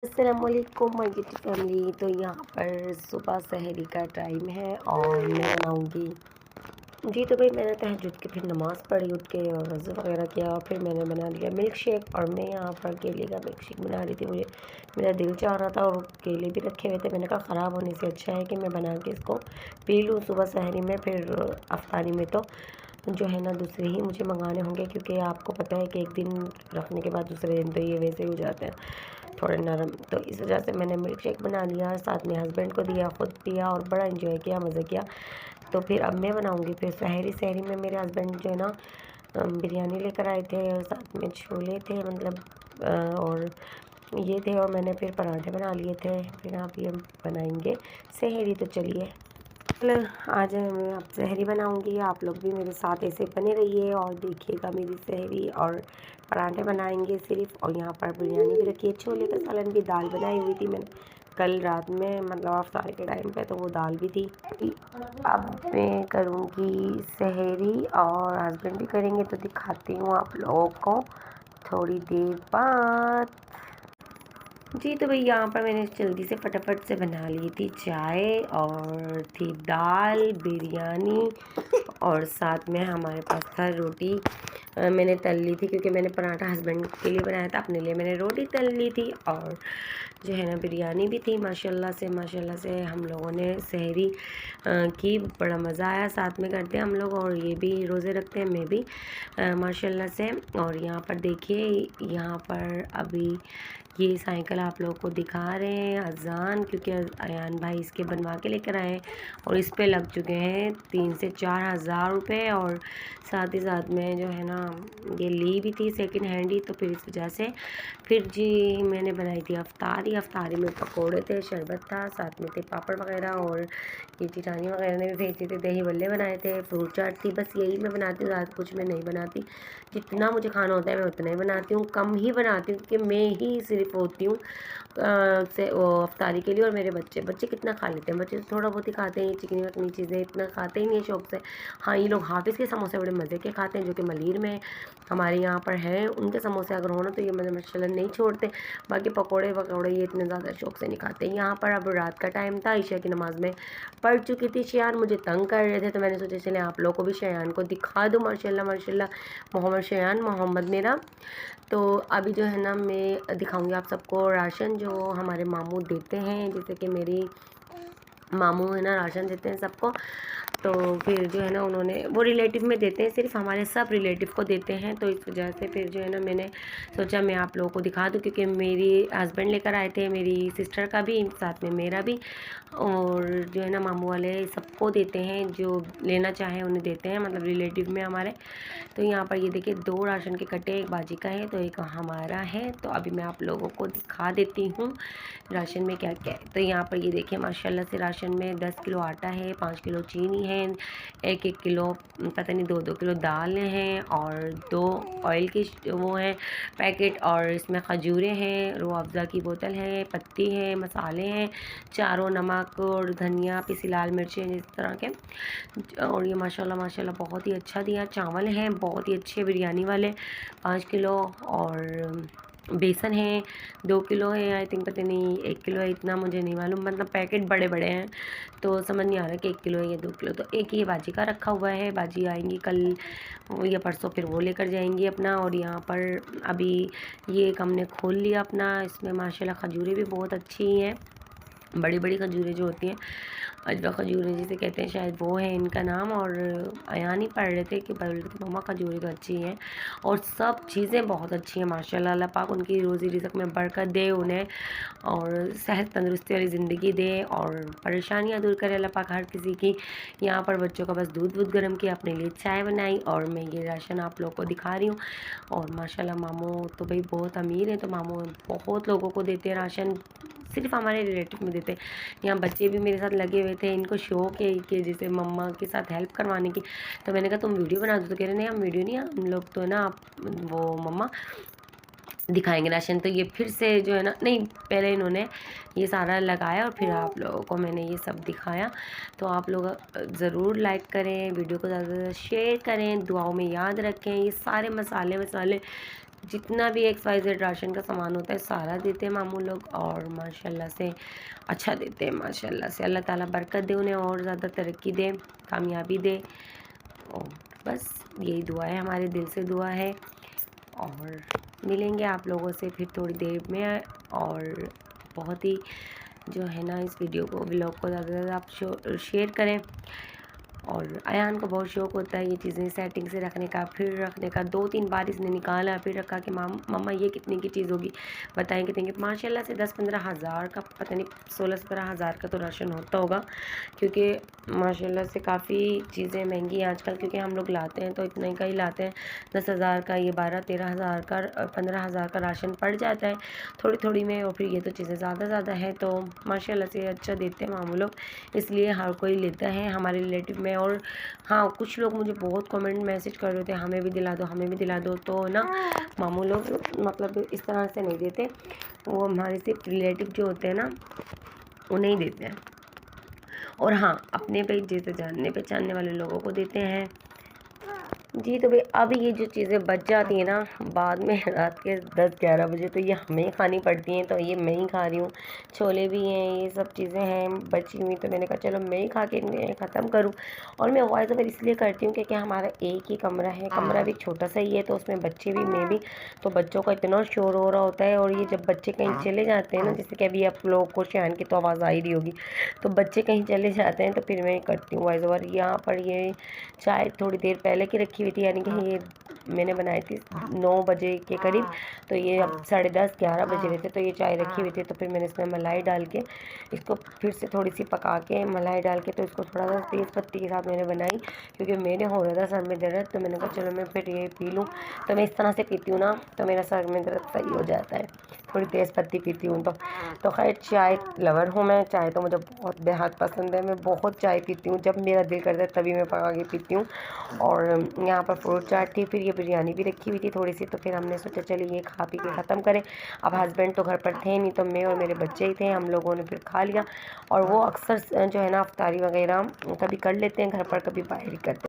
अस्सलामुअलैकुम my YouTube family. तो यहाँ पर सुबह सहरी का टाइम है और मैं बनाऊँगी जी। तो भाई मैंने तहज्जुद की फिर नमाज़ पढ़ी उठ के और वज़ू वगैरह किया और फिर मैंने बना लिया मिल्क शेक। और मैं यहाँ पर केले का मिल्क शेक बना रही थी। मुझे मेरा दिल चाह रहा था और केले भी रखे हुए थे। मैंने कहा ख़राब होने से अच्छा है कि मैं बना के इसको पी लूँ सुबह सहरी में। फिर अफ्तारी में तो जो है ना दूसरे ही मुझे मंगाने होंगे, क्योंकि आपको पता है कि एक दिन रखने के बाद दूसरे दिन तो ये वैसे ही हो जाते हैं थोड़े नरम। तो इस वजह से मैंने मिल्क शेक बना लिया, साथ में हस्बैंड को दिया, ख़ुद पिया और बड़ा इंजॉय किया, मज़े किया। तो फिर अब मैं बनाऊंगी फिर सहरी में मेरे हस्बैंड जो है ना बिरयानी लेकर आए थे और साथ में छोले थे, मतलब और ये थे। और मैंने फिर पराठे बना लिए थे। फिर आप ये बनाएंगे सहरी। तो चलिए आज मैं अब सहरी बनाऊंगी। आप लोग भी मेरे साथ ऐसे बने रहिए और देखिएगा मेरी सहरी। और पराठे बनाएंगे सिर्फ, और यहाँ पर बिरयानी भी रखी है, छोले का सालन भी, दाल बनाई हुई थी मैंने कल रात में, मतलब अफ्तार के टाइम पे, तो वो दाल भी थी। अब मैं करूँगी सहरी और हस्बैंड भी करेंगे, तो दिखाती हूँ आप लोगों को थोड़ी देर बाद जी। तो भाई यहाँ पर मैंने जल्दी से फटाफट से बना ली थी चाय और थी दाल बिरयानी, और साथ में हमारे पास था रोटी। मैंने तल ली थी क्योंकि मैंने पराठा हस्बैंड के लिए बनाया था, अपने लिए मैंने रोटी तल ली थी। और जो है ना बिरयानी भी थी। माशाल्लाह से हम लोगों ने सहरी की, बड़ा मज़ा आया। साथ में करते हैं हम लोग, और ये भी रोज़े रखते हैं, मैं भी माशाल्लाह से। और यहाँ पर देखिए, यहाँ पर अभी ये साइकिल आप लोगों को दिखा रहे हैं अजान, क्योंकि अयान भाई इसके बनवा के लेकर आए और इस पे लग चुके हैं 3 से 4 हज़ार रुपये। और साथ ही साथ में जो है ना ये ली भी थी सेकंड हैंड ही, तो फिर इस वजह से फिर जी मैंने बनाई थी अफ्तारी में पकोड़े थे, शरबत था, साथ में थे पापड़ वगैरह, और ये चिटानी वगैरह ने भी भेजी थी, दही बल्ले बनाए थे, फ्रूट चाट थी। बस यही मैं बनाती हूँ, ज़्यादा कुछ मैं नहीं बनाती। जितना मुझे खाना होता है मैं उतना ही बनाती हूँ, कम ही बनाती हूँ, क्योंकि मैं ही सिर्फ होती हूँ से वो अफ्तारी के लिए। और मेरे बच्चे कितना खा लेते हैं, बच्चे तो थोड़ा बहुत ही खाते हैं, ये चिकनी वकनी चीज़ें इतना खाते ही नहीं शौक से। हाँ, ये लोग हाफिज़ के समोसे बड़े मज़े के खाते हैं, जो कि मलीर में हमारे यहाँ पर हैं। उनके समोसे अगर हो ना तो ये मुझे माशाल्लाह नहीं छोड़ते। बाकी पकोड़े वकोड़े ये इतने ज़्यादा शौक से नहीं खाते। यहाँ पर अब रात का टाइम था, ईशा की नमाज़ में पढ़ चुकी थी। शयान मुझे तंग कर रहे थे, तो मैंने सोचा चले आप लोगों को भी शयान को दिखा दूँ। माशाल्लाह मोहम्मद शयान मोहम्मद मेरा। तो अभी जो है ना मैं दिखाऊंगी आप सबको राशन जो हमारे मामू देते हैं, जैसे कि मेरी मामू है ना राशन देते हैं सबको। तो फिर जो है ना उन्होंने वो रिलेटिव में देते हैं, सिर्फ हमारे सब रिलेटिव को देते हैं। तो इस वजह से फिर जो है ना मैंने सोचा मैं आप लोगों को दिखा दूं, क्योंकि मेरी हस्बैंड लेकर आए थे, मेरी सिस्टर का भी, साथ में मेरा भी। और जो है ना मामू वाले सबको देते हैं, जो लेना चाहे उन्हें देते हैं, मतलब रिलेटिव में हमारे। तो यहाँ पर ये देखिए 2 राशन के कट्टे, एक बाजी का है तो एक हमारा है। तो अभी मैं आप लोगों को दिखा देती हूँ राशन में क्या क्या है। तो यहाँ पर ये देखिए माशाल्लाह से राशन में 10 किलो आटा है, 5 किलो चीनी है, 1-1 किलो पता नहीं 2-2 किलो दाल हैं, और 2 ऑयल की वो हैं पैकेट, और इसमें खजूरें हैं, रूह अफ़ज़ा की बोतल है, पत्ती है, मसाले हैं, चारों नमक और धनिया, पिसी लाल मिर्चें इस तरह के। और ये माशाल्लाह बहुत ही अच्छा दिया। चावल हैं बहुत ही अच्छे बिरयानी वाले 5 किलो, और बेसन है 2 किलो है, आई थिंक पता नहीं 1 किलो है, इतना मुझे नहीं मालूम, मतलब पैकेट बड़े बड़े हैं तो समझ नहीं आ रहा कि 1 किलो है या 2 किलो। तो एक ये बाजी का रखा हुआ है, बाजी आएंगी कल या परसों, फिर वो लेकर जाएंगी अपना। और यहाँ पर अभी ये एक हमने खोल लिया अपना, इसमें माशाल्लाह खजूरें भी बहुत अच्छी हैं, बड़ी बड़ी खजूरें जो होती हैं, अजवा खजूरें जिसे कहते हैं शायद, वो है इनका नाम। और अयान ही पढ़ रहे थे कि मम्मा खजूरें तो अच्छी हैं, और सब चीज़ें बहुत अच्छी हैं माशाल्लाह। अल्लाह पाक उनकी रोज़ी रिज़्क़ में बरकत दे उन्हें, और सेहत तंदुरुस्ती वाली ज़िंदगी दे, और परेशानियाँ दूर करे अल्लाह पाक हर किसी की। यहाँ पर बच्चों का बस दूध वूध गर्म किया, अपने लिए चाय बनाई, और मैं ये राशन आप लोग को दिखा रही हूँ। और माशाल्लाह मामू तो भाई बहुत अमीर हैं, तो मामू बहुत लोगों को देते हैं राशन, सिर्फ हमारे रिलेटिव में देते हैं। यहाँ बच्चे भी मेरे साथ लगे हुए थे, इनको शौक है कि जैसे मम्मा के साथ हेल्प करवाने की। तो मैंने कहा तुम वीडियो बना दो, तो कह रहे नहीं हम वीडियो नहीं, हम लोग तो ना वो मम्मा दिखाएंगे राशन। तो ये फिर से जो है ना, नहीं पहले इन्होंने ये सारा लगाया और फिर आप लोगों को मैंने ये सब दिखाया। तो आप लोग ज़रूर लाइक करें, वीडियो को ज़्यादा से ज़्यादा शेयर करें, दुआओं में याद रखें। ये सारे मसाले जितना भी XYZ राशन का सामान होता है सारा देते हैं मामू लोग, और माशाल्लाह से अच्छा देते हैं माशाल्लाह से। अल्लाह ताला बरकत दे उन्हें, और ज़्यादा तरक्की दे, कामयाबी दे। और बस यही दुआ है, हमारे दिल से दुआ है। और मिलेंगे आप लोगों से फिर थोड़ी देर में। और बहुत ही जो है ना, इस वीडियो को, व्लॉग को ज़्यादा से ज़्यादा आप शेयर करें। और अयान को बहुत शौक़ होता है ये चीज़ें सेटिंग से रखने का, फिर रखने का। 2-3 बार इसने निकाला, फिर रखा कि मम्मा ये कितने की चीज़ होगी, बताएं कितने की। माशाल्लाह से 10-15 हज़ार का, पता नहीं 16-17 हज़ार का तो राशन होता होगा, क्योंकि माशाल्लाह से काफ़ी चीज़ें महंगी हैं आजकल, क्योंकि हम लोग लाते हैं तो इतने का ही लाते हैं। 10,000 का, ये 12-13 हज़ार का, 15 हज़ार का राशन पड़ जाता है थोड़ी थोड़ी में। और फिर ये तो चीज़ें ज़्यादा है, तो माशाल्लाह से अच्छा देते हैं मामू लोग, इसलिए हर कोई लेता है हमारे रिलेटिव में। और हाँ, कुछ लोग मुझे बहुत कमेंट मैसेज कर रहे थे, हमें भी दिला दो, हमें भी दिला दो। तो ना मामू लोग मतलब इस तरह से नहीं देते, वो हमारे सिर्फ रिलेटिव जो होते हैं ना, उन्हें ही देते हैं। और हाँ, अपने पे जैसे जानने पहचानने वाले लोगों को देते हैं। जी तो भाई, अब ये जो चीज़ें बच जाती हैं ना बाद में रात के 10-11 बजे, तो ये हमें ही खानी पड़ती हैं। तो ये मैं ही खा रही हूँ, छोले भी हैं, ये सब चीज़ें हैं बची हुई, तो मैंने कहा चलो मैं ही खा के इन्हें ख़त्म करूँ। और मैं वॉइस ओवर इसलिए करती हूँ क्योंकि हमारा एक ही कमरा है, कमरा भी छोटा सा ही है, तो उसमें बच्चे भी, मैं भी। तो बच्चों का इतना शोर हो रहा होता है, और ये जब बच्चे कहीं चले जाते हैं ना, जैसे कि अभी आप लोगों को शयान की तो आवाज़ आ ही रही होगी, तो बच्चे कहीं चले जाते हैं तो फिर मैं करती हूँ वॉइस ओवर। यहाँ पर ये चाय थोड़ी देर पहले की रखी हुई थी, यानी कि ये मैंने बनाई थी 9 बजे के करीब, तो ये अब 10:30-11 बजे रहे थे। तो ये चाय रखी हुई थी, तो फिर मैंने इसमें मलाई डाल के इसको फिर से थोड़ी सी पका के, मलाई डाल के, तो इसको थोड़ा सा तेज़ पत्ती के साथ मैंने बनाई, क्योंकि मेरे हो रहा था सर में दर्द। तो मैंने कहा चलो मैं फिर ये पी लूँ। तो मैं इस तरह से पीती हूँ ना, तो मेरा सर में दर्द सही हो जाता है, थोड़ी तेज़ पत्ती पीती हूँ तो खैर चाय लवर हूँ मैं, चाय तो मुझे बहुत बेहद पसंद है। मैं बहुत चाय पीती हूँ, जब मेरा दिल करता है तभी मैं पका के पीती हूँ। और यहाँ पर फ्रूट चाट थी, फिर ये बिरयानी भी रखी हुई थी थोड़ी सी, तो फिर हमने सोचा चलिए ये खा पी के ख़त्म करें। अब हस्बैंड तो घर पर थे नहीं, तो मैं और मेरे बच्चे ही थे, हम लोगों ने फिर खा लिया। और वो अक्सर जो है ना अफ्तारी वगैरह कभी कर लेते हैं घर पर, कभी बाहर ही करते हैं।